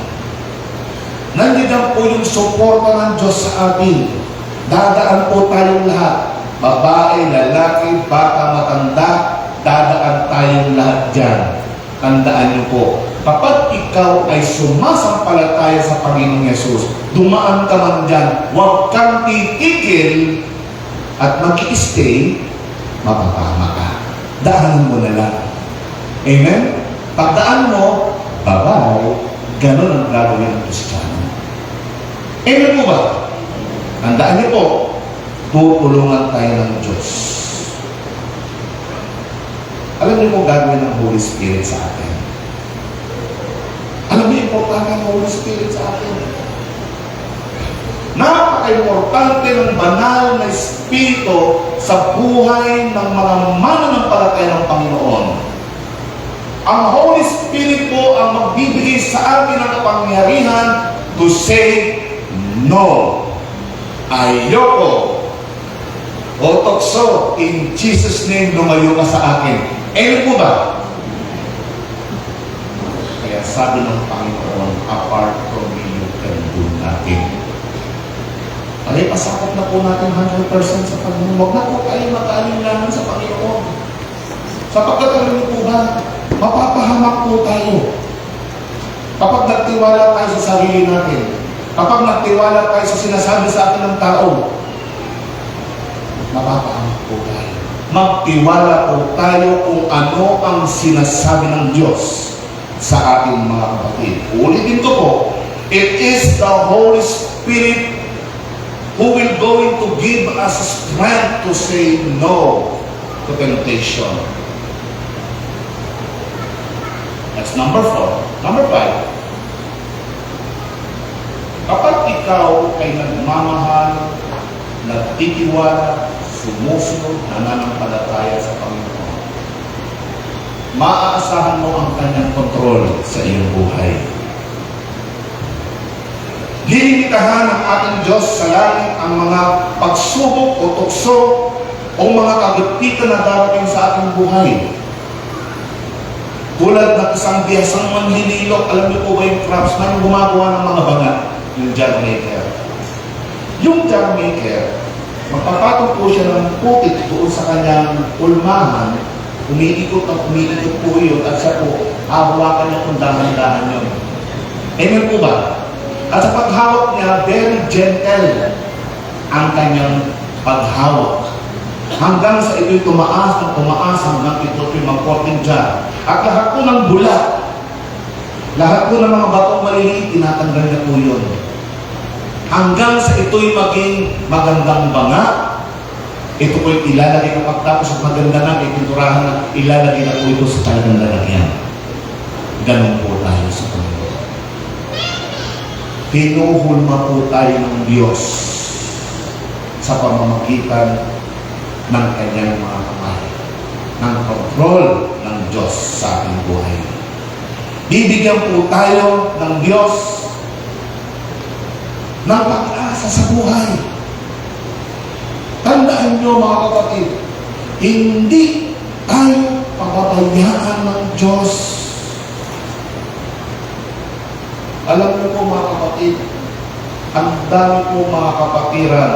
Nandiyan po yung suporta ng Diyos sa atin. Dadaan po tayong lahat. Babae, lalaki, bata, matanda, dadaan tayong lahat dyan. Tandaan niyo po, kapag ikaw ay sumasampalataya sa Panginoong Yesus, dumaan ka man dyan, huwag kang titigil at mag-i-stay, mapapama ka. Daanan mo na lang. Amen? Pagdaan mo, bye-bye. Ganon ang gagawin ng Kristiyano. Amen po ba? Tandaan niyo po, tutulungan tayo ng Diyos. Alam niyo po gagawin ng Holy Spirit sa atin. Alam niyo importante ng Holy Spirit sa atin. Napaka-importante ng banal na Espiritu sa buhay ng mga mananampalataya ng Panginoon. Ang Holy Spirit po ang magbibigay sa atin ng kapangyarihan to say no. Ayoko. O tukso, in Jesus' name, lumayo ka sa akin. Ano po ba? Kaya sabi ng Panginoon, apart from me, you can do nothing. Alay, pasakot na po natin 100% sa Panginoon. Huwag na po tayo mag-aalinlangan sa Panginoon. Sapagkat alam niyo po ba, mapapahamak po tayo. Kapag nagtiwala tayo sa sarili natin, kapag nagtiwala tayo sa sinasabi sa atin ng tao, mapapahamak po tayo. Magtiwala po tayo kung ano ang sinasabi ng Diyos sa ating mga kapatid. Ulitin ko po, it is the Holy Spirit who will going to give us strength to say no to temptation. That's number 4. Number 5. Kapag ikaw ay nagmamahal, nagtitiwala, sumusunod, nananampalataya sa Panginoon, maaasahan mo ang kanyang kontrol sa iyong buhay. Lilimitahan ng ating Diyos sa langit ang mga pagsubok o tukso o mga kagipitan na darating sa ating buhay. Tulad ng isang bihasang manlililok, alam niyo po ba yung craftsman yung gumagawa ng mga banga? Yung jar maker. Yung jar maker, magpapatong po siya ng putik doon sa kanyang ulmahan, umiikot po yun, at siya po, hawakan niya kung dahan-dahan yun. Amen po ba? At sa paghawak niya, very gentle ang kanyang paghawak. Hanggang sa ito'y tumaas hanggang ito'y mag-14 jar. At lahat po ng bulat, lahat po ng mga batong maliliit, tinatanggal niya po yun. Hanggang sa ito'y maging magandang banga, ito po'y ilalagay na pagtapos at maganda na, may pinturahan na, ilalagay na po ito sa talagang lalagyan. Ganun po tayo sa Panginoon. Hinuhulma po tayo ng Diyos sa pamamagitan ng kanyang mga kamay, ng kontrol ng Diyos sa ating buhay. Bibigyan po tayo ng Diyos ng pag-asa sa buhay. Tandaan nyo mga kapatid, hindi tayo papabayaan ng Diyos. Alam niyo po mga kapatid, ang dami po mga kapatiran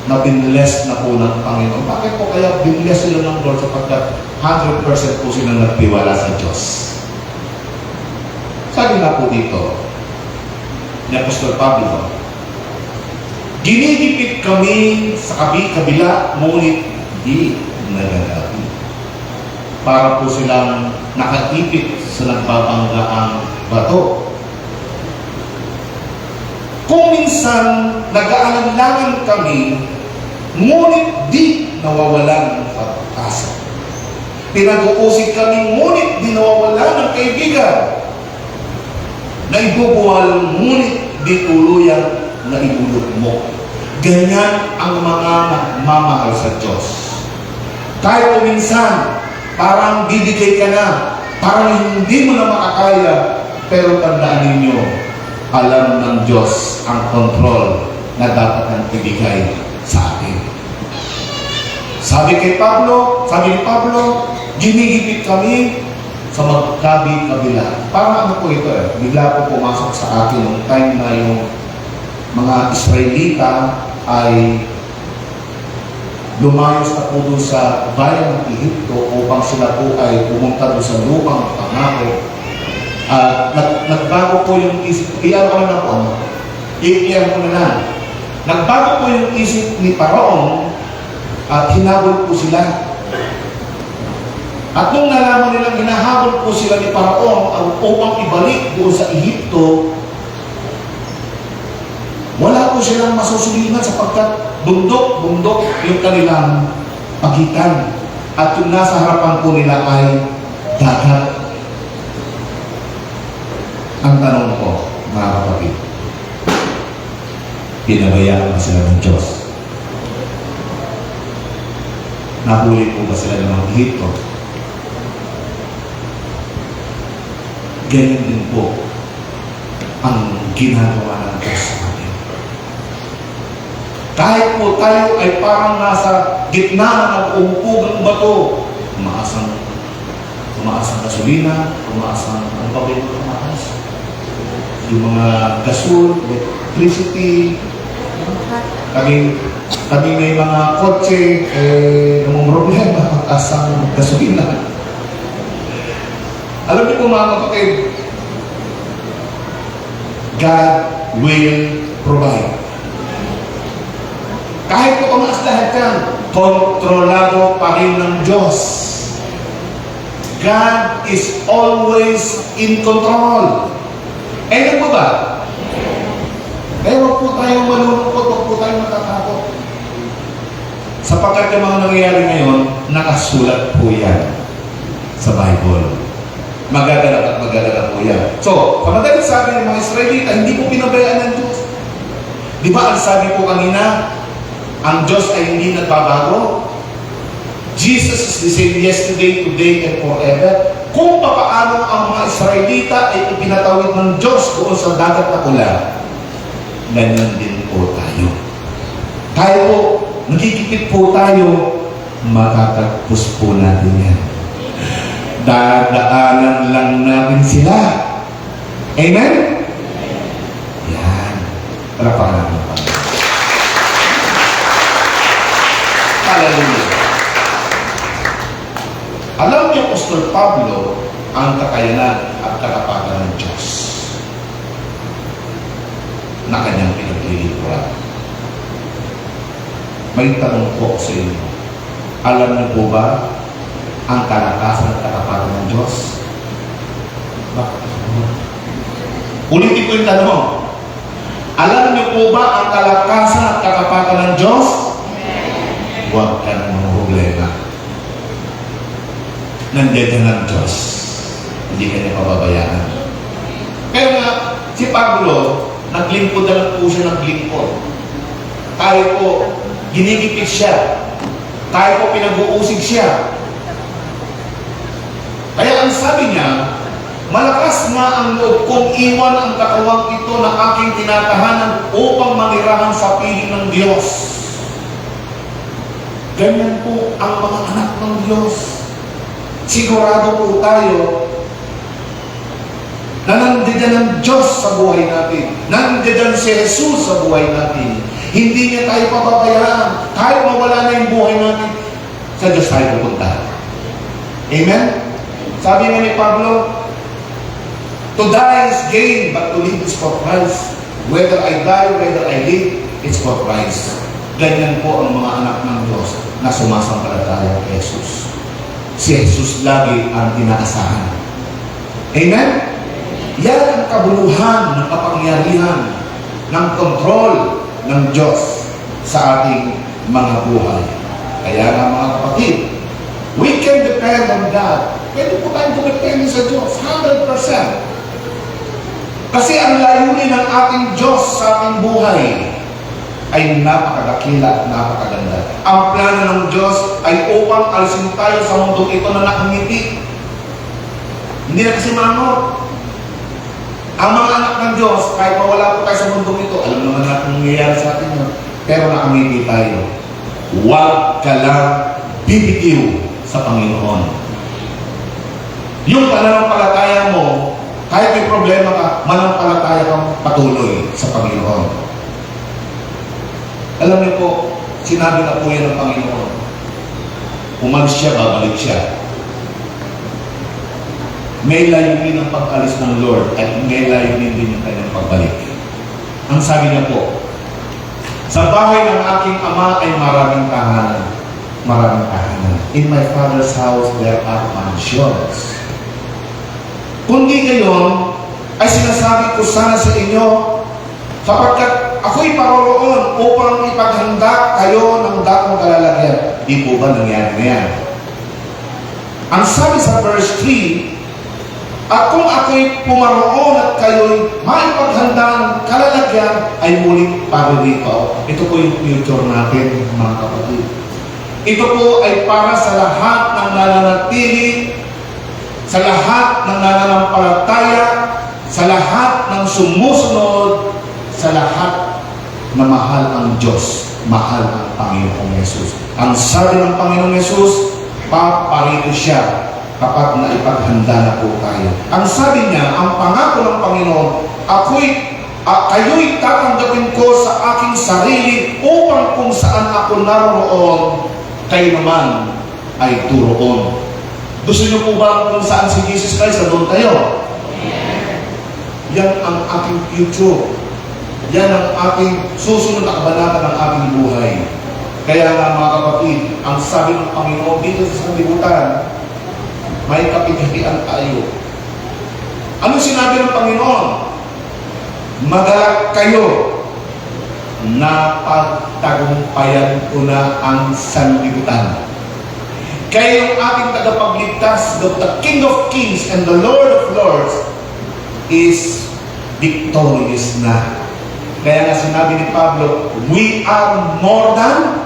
na binless na po ng Panginoon. Bakit po kaya binless sila ng Lord sapagkat 100% po sila nagtiwala sa Diyos? Sabi na po dito ni Apostol Pablo, ginigipit kami sa kabila, ngunit di nagagabi. Para po silang nakaipit sa nagbabanggaang bato. Kung minsan nag-aalanlangan kami, ngunit di nawawalan ng pag-asa. Pinag-uusig kami, ngunit di nawawalan ng kaibigan. Naibubuhal, ngunit di tuluyang naibulot mo. Ganyan ang mga nagmamahal sa Diyos. Kahit kung minsan, parang bibigay ka na, parang hindi mo na makakaya, pero tandaan ninyo, alam ng Diyos ang control na dapat nang ibigay sa atin. Sabi ni Pablo, ginigipit kami sa magkabi-kabila. Parang ano po ito bigla po pumasok sa akin yung time na yung mga Israelita ay lumayos na po doon sa bayan ng Ehipto upang sila po ay pumunta doon sa lupang pangako. Nagbago po yung isip, iyan ko na lang. Nagbago po yung isip ni Paraon at hinabol po sila. At nung nalaman nilang hinahabol po sila ni Paraon upang ibalik doon sa Ehipto, wala po silang masusuliman sapagkat bundok-bundok yung kanilang pagitan. At yung nasa harapan po nila ay dagat. Ang tanong ko, mga kapatid, pinabayaan ba sila ng Diyos? Nahuli po ba sila ng mga Ehipto? Ganyan din po ang ginagawa ng Diyos sa atin. Kahit po tayo ay parang nasa gitna ng umupugang bato, tumaas ang gasolina, tumaas ang tumaas. Yung mga gasol, electricity, kami may mga kotse, namang problema, mataas ang gasolina. Alam niyo po mga kapatid, God will provide. Kahit po tumaas lahat yan, kontrolado pa rin ng Diyos. God is always in control. Eh, po ba? Eh, huwag po tayong malulungkot, huwag po tayong matatakot. Sapagkat yung mga nangyayari ngayon, nakasulat po yan sa Bible. Magagalak at magagalak po yan. So, pamadalit sabi ng mga Israelita, hindi po pinabayaan ng Diyos. Di ba ang sabi po kanina, ang Diyos ay hindi nagbabago? Jesus is the same yesterday, today, and forever. Kung papaano ang mga Israelita ay ipinatawid ng Diyos doon sa dagat na pula, ganyan din po tayo. Tayo po, nagkikipit po tayo, makakapos po natin yan. Dadaanan lang natin sila. Amen? Yan. Parapakan natin. Hallelujah. Alam niyo, Apostol Pablo, ang kakayanan at katapatan ng Diyos na kanyang pinaglilingkuran. May tanong po sa inyo. Alam niyo po ba ang kalakasan at katapatan ng Diyos? Bakit? Ulitin ko yung tanong. Alam niyo po ba ang kalakasan at katapatan ng Diyos? Huwag ka ng mga problema. Nandiyan ng Diyos. Hindi ka niya pababayaan. Kaya nga, si Pablo, naglingkod na lang po siya naglingkod. Tayo po, ginigipit siya. Tayo po, pinag-uusig siya. Kaya ang sabi niya, malakas nga ang loob kong iwan ang katawang ito na aking tinatahanan upang manirahan sa piling ng Diyos. Ganyan po ang mga anak ng Diyos. Sigurado po tayo na nandiyan ang Diyos sa buhay natin. Nandiyan si Jesus sa buhay natin. Hindi niya tayo pababayaan. Kahit mawala na yung buhay natin, sa Diyos tayo pupunta. Amen? Sabi nga ni Pablo, to die is gain, but to live is for Christ. Whether I die, whether I live, it's for Christ. Ganyan po ang mga anak ng Diyos na sumasampalataya kay Jesus. Si Jesus lagi ang inaasahan. Amen? Yan ang kabuluhan ng kapangyarihan, ng kontrol ng Diyos sa ating mga buhay. Kaya nga mga kapatid, we can depend on God. Pwede po tayong dumepende sa Diyos, 100%. Kasi ang layunin ng ating Diyos sa ating buhay ay napakadakila at napakaganda. Ang plano ng Diyos ay upang alisin tayo sa mundong ito na nakangiti. Hindi na kasi mangot. Ang mga anak ng Diyos Diyos, kahit mawala po tayo sa mundong ito, alam naman natin ang nangyayari sa atin yun, pero nakamiti tayo. Huwag ka lang bibitiw sa Panginoon. Yung pananampalataya mo, kahit may problema ka, manampalataya kang patuloy sa Panginoon. Alam niyo po, sinabi na po yan ng Panginoon. Umalis siya, babalik siya. May layunin ang pag-alis ng Lord at may layunin din yung kanyang pagbalik. Ang sabi niya po, sa bahay ng aking ama ay maraming tahanan. Maraming tahanan. In my Father's house there are mansions. Kundi gayon, ay sinasabi ko sana sa inyo, sapagkat ako'y paroroon upang ipaghanda kayo ng dakong kalalagyan. Di po ba nangyari na yan? Ang sabi sa verse 3, at kung ako'y pumaroon at kayo'y maipaghanda ng kalalagyan, ay muling paririto. Ito po yung future natin, mga kapatid. Ito po ay para sa lahat ng nananatili, sa lahat ng nananampalataya, sa lahat ng sumusunod, sa lahat na mahal ang Diyos, mahal ang Panginoong Yesus. Ang sabi ng Panginoong Yesus, paparito siya kapag naipaghanda na po tayo. Ang sabi niya, ang pangako ng Panginoon, kayo'y tatanggapin ko sa aking sarili upang kung saan ako naroon, kayo naman ay turoon. Gusto niyo po ba kung saan si Jesus Christ, doon tayo? Yan ang ating future. Yan ang ating susunod na kabanata ng ating buhay. Kaya nga mga kapatid, ang sabi ng Panginoon dito sa sanlibutan, may kapigatian tayo. Ano sinabi ng Panginoon? Magalak kayo na pagtagumpayan ko na ang sanlibutan. Kaya yung ating tagapagligtas, the King of Kings and the Lord of Lords, is victorious na. Kaya nga sinabi ni Pablo, we are more than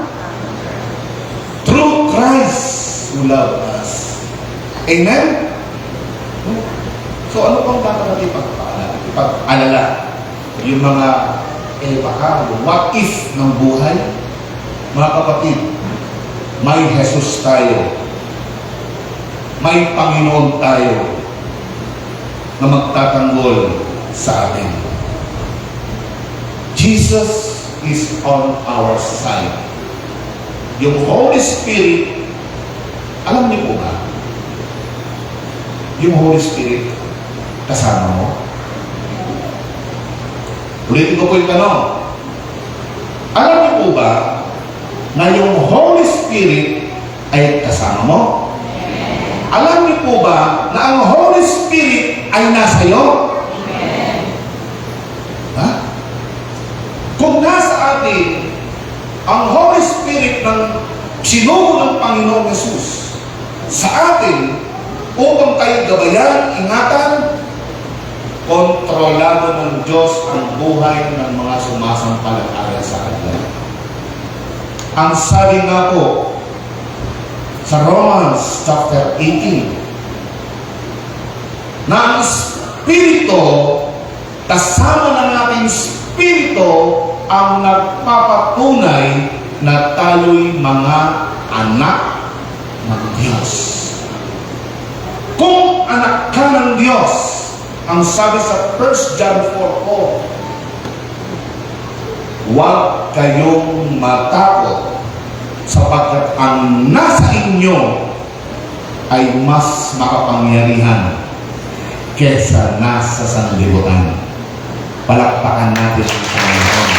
through Christ who loved us. Amen? So ano pang dapat natin ipag-alala? Yung mga baka, what if ng buhay? Mga kapatid, may Jesus tayo. May Panginoon tayo na magtatanggol sa atin. Jesus is on our side. Yung Holy Spirit, alam niyo po ba? Yung Holy Spirit, kasama mo? Ulitin ko po yung tanong. Alam niyo po ba na yung Holy Spirit ay kasama mo? Alam niyo po ba na ang Holy Spirit ay nasa iyo? Ha? Kung nasa atin ang Holy Spirit ng sinugo ng Panginoong Yesus sa atin upang tayo gabayan, ingatan, kontrolado ng Diyos ang buhay ng mga sumasampalataya sa Kanya. Ang sabi nga po sa Romans chapter 18, na ang Espiritu, kasama ng ating Espiritu, ang nagpapatunay na tayo'y mga anak ng Diyos. Kung anak ka ng Diyos, ang sabi sa 1 John 4:4, huwag kayong matakot sapagkat ang nasa inyo ay mas makapangyarihan kesa nasa sanlibutan. Palakpakan natin ang Panginoon.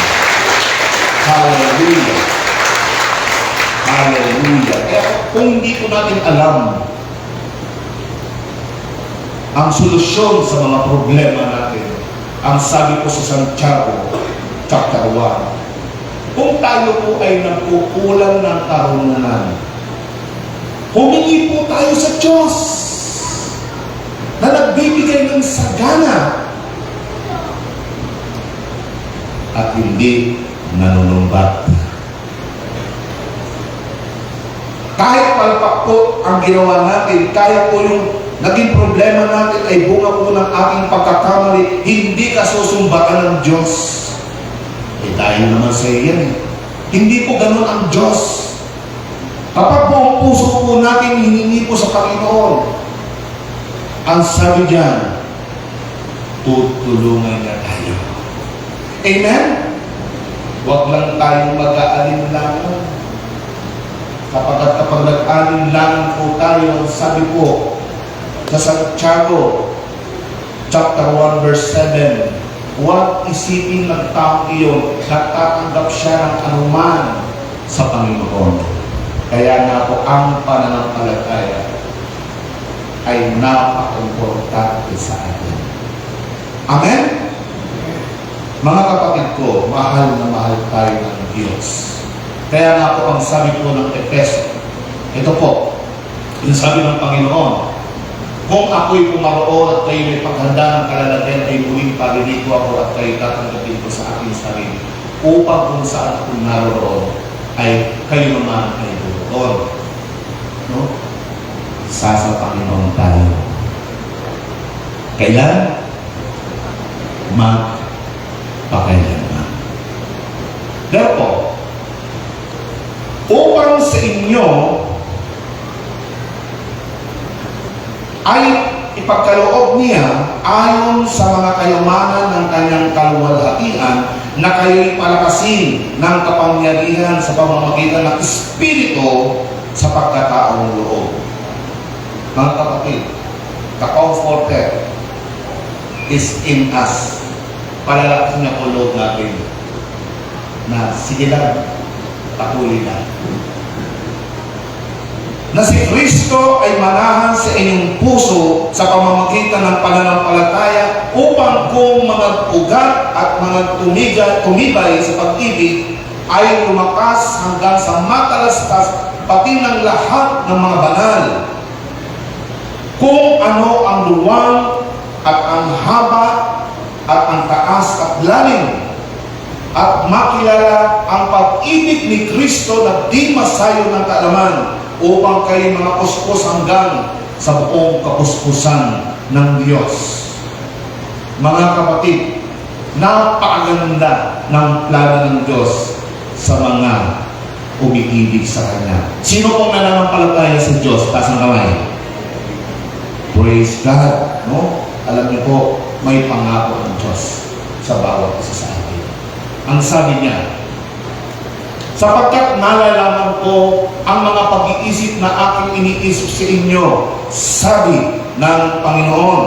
Hallelujah! Hallelujah! Kaya kung hindi po natin alam ang solusyon sa mga problema natin, ang sabi po sa Santiago chapter 1, kung tayo po ay nagkukulang ng karunungan, humingi po tayo sa Diyos na nagbibigay ng sagana at hindi nanunumbat. Kahit palpak po ang ginawa natin, kahit po yung naging problema natin ay bunga po ng ating pagkakamali, hindi kasusumbatan ng Diyos. Eh dahil naman sa iyan eh. Hindi po ganun ang Diyos. Kapag buong puso po natin hiningi po sa Panginoon, ang sabi diyan, tutulungan niya tayo. Amen? Huwag lang tayong mag-aalinlangan. Kapag nag-aalinlangan po tayo, ang sabi po sa Santiago, chapter 1, verse 7, huwag isipin ng taong iyon na tatanggap siya ng anuman sa Panginoon. Kaya nga po, ang pananampalataya ay napaka-importante sa atin. Amen? Mga kapatid ko, mahal na mahal tayo ng Diyos. Kaya nga po ang sabi po ng Efeso, ito po, yung sabi ng Panginoon, kung ako'y pumaroon at kayo may paghanda ng kalalagyan ay muling paririto ako at kayo tatanggapin ko sa aking sarili upang kung saan ako naroon ay kayo naman ay doon. No? Sa Panginoon tayo. Kailan? Magpakailanman. Therefore, upang sa inyo ay ipagkaloob niya ayon sa mga kayamanan ng kanyang kaluwalhatian na kayo'y palakasin ng kapangyarihan sa pamamagitan ng Espiritu sa pagkataong loob. Mga kapatid, the Comforter is in us. Palalakas niya po loob natin na sige lang, patuloy na. Na si Kristo ay manahan sa inyong puso sa pamamagitan ng pananampalataya upang kung mga ugat at mga tumibay sa pag-ibig ay lumakas hanggang sa matalastas pati ng lahat ng mga banal. Kung ano ang luwang at ang haba at ang taas at lalim at makilala ang pag-ibig ni Kristo na di masayo ng kaalaman upang kayo mga puspos hanggang sa buong kapuspusan ng Diyos. Mga kapatid, napakaganda ng plano ng Diyos sa mga umiibig sa Kanya. Sino pong nananampalataya sa Diyos? Taas ang kamay. Praise God. No? Alam niyo po, may pangako ng Diyos sa bawat isa sa atin. Ang sabi niya, sapagkat nalalaman ko ang mga pag-iisip na aking iniisip sa inyo, sabi ng Panginoon,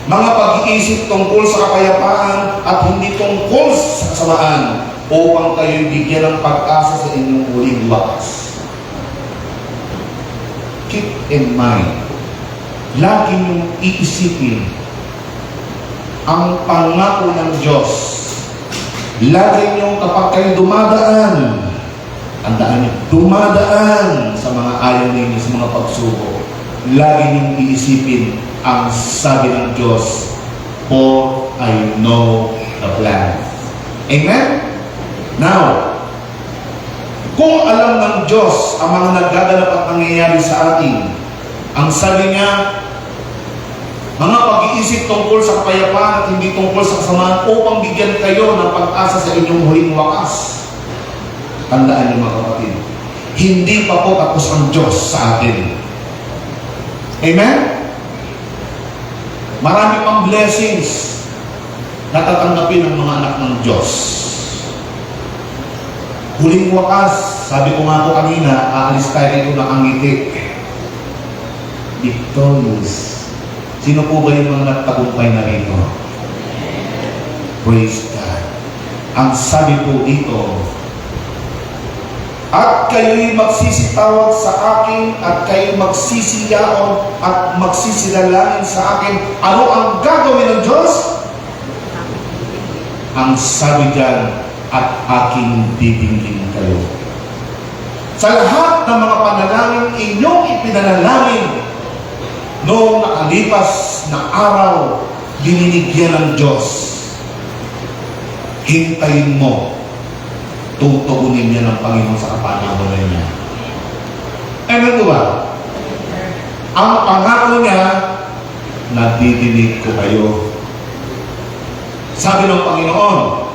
mga pag-iisip tungkol sa kapayapaan at hindi tungkol sa kasamaan, upang kayo'y bigyan ng pag-asa sa inyong huling wakas. Keep in mind, lagi niyong iisipin ang pangako ng Diyos. Lagi niyong kapag kayo dumadaan, tandaan niyo, dumadaan sa mga ayaw ninyo, sa mga pagsubok, lagi niyong iisipin ang sabi ng Diyos, for I know the plan. Amen? Now, kung alam ng Diyos ang mga nagaganap at nangyayari sa atin, ang sabi niya, mga pag-iisip tungkol sa kapayapaan at hindi tungkol sa kasamaan upang bigyan kayo ng pag-asa sa inyong huling wakas. Tandaan niyo mga kapatid, hindi pa po tapos ang Diyos sa atin. Amen? Marami pang blessings na tatanggapin ng mga anak ng Diyos. Huling wakas, sabi ko nga po kanina, aalis tayo rito na ang ngiti. Victorious. Sino po ba yung mga nagtagumpay na rito? Praise God. Ang sabi po dito, at kayo'y magsisitawag sa akin at kayo'y magsisiyaon at magsisilalangin sa akin. Ano ang gagawin ng Diyos? Ang sabi dyan, at aking bibingin kayo. Sa lahat ng mga panalangin inyong ipinanalangin noong nakalipas na araw, binibigyan ng Diyos. Hintayin mo, tutugunin niya ng Panginoon sa kapanahonan niya. Amen ba? Ang pangako niya, nadidinig ko kayo. Sabi ng Panginoon,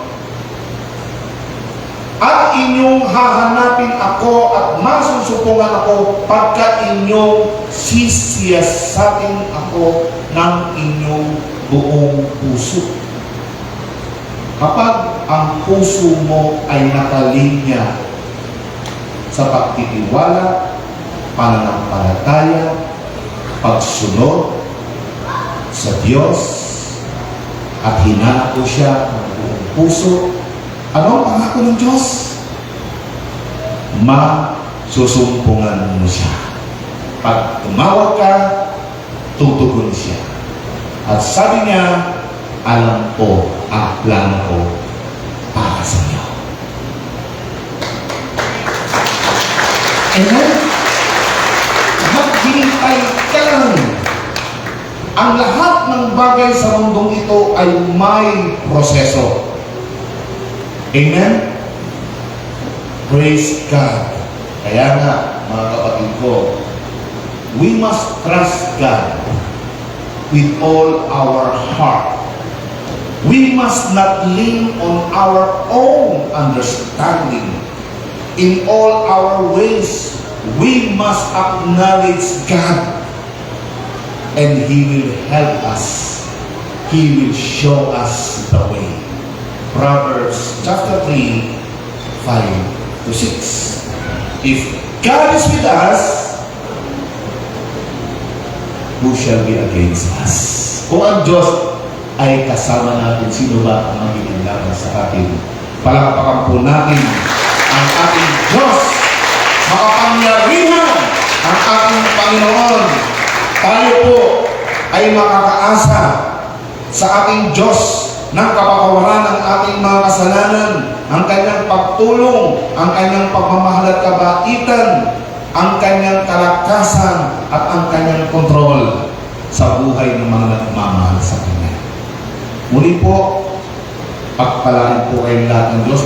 at inyong hahanapin ako at masusupungan ako pagka inyong sisiyasatin ako ng inyong buong puso. Kapag ang puso mo ay nakalinya sa pagtitiwala, pananampalataya, pagsunod sa Diyos, at hinanap ko siya ng buong puso, ano ang pangako ng Diyos? Masusumpungan mo siya. Pag tumawag ka, tutugon siya. At sabi niya, alam ko ang plano ko para sa iyo. Amen? Maghintay ka lang. Ang lahat ng bagay sa mundong ito ay may proseso. Amen? Praise God. Kaya nga, mga kapatid ko, we must trust God with all our heart. We must not lean on our own understanding. In all our ways, we must acknowledge God, and He will help us. He will show us the way. Proverbs chapter 3, 5 to 6. If God is with us, who shall be against us? Kung ang Diyos ay kasama natin, sino ba ang magiging laban sa atin? Palakpakan po natin ang ating Diyos. Makapangyarihan ang ating Panginoon. Tayo po ay makakaasa sa ating Diyos ng kapakawaran ng ating mga kasalanan, ang kanyang pagtulong, ang kanyang pagmamahal at kabaitan, ang kanyang kalakasan at ang kanyang kontrol sa buhay ng mga nagmamahal sa Kanya. Muli po, pagpalain po kayong lahat ng Diyos.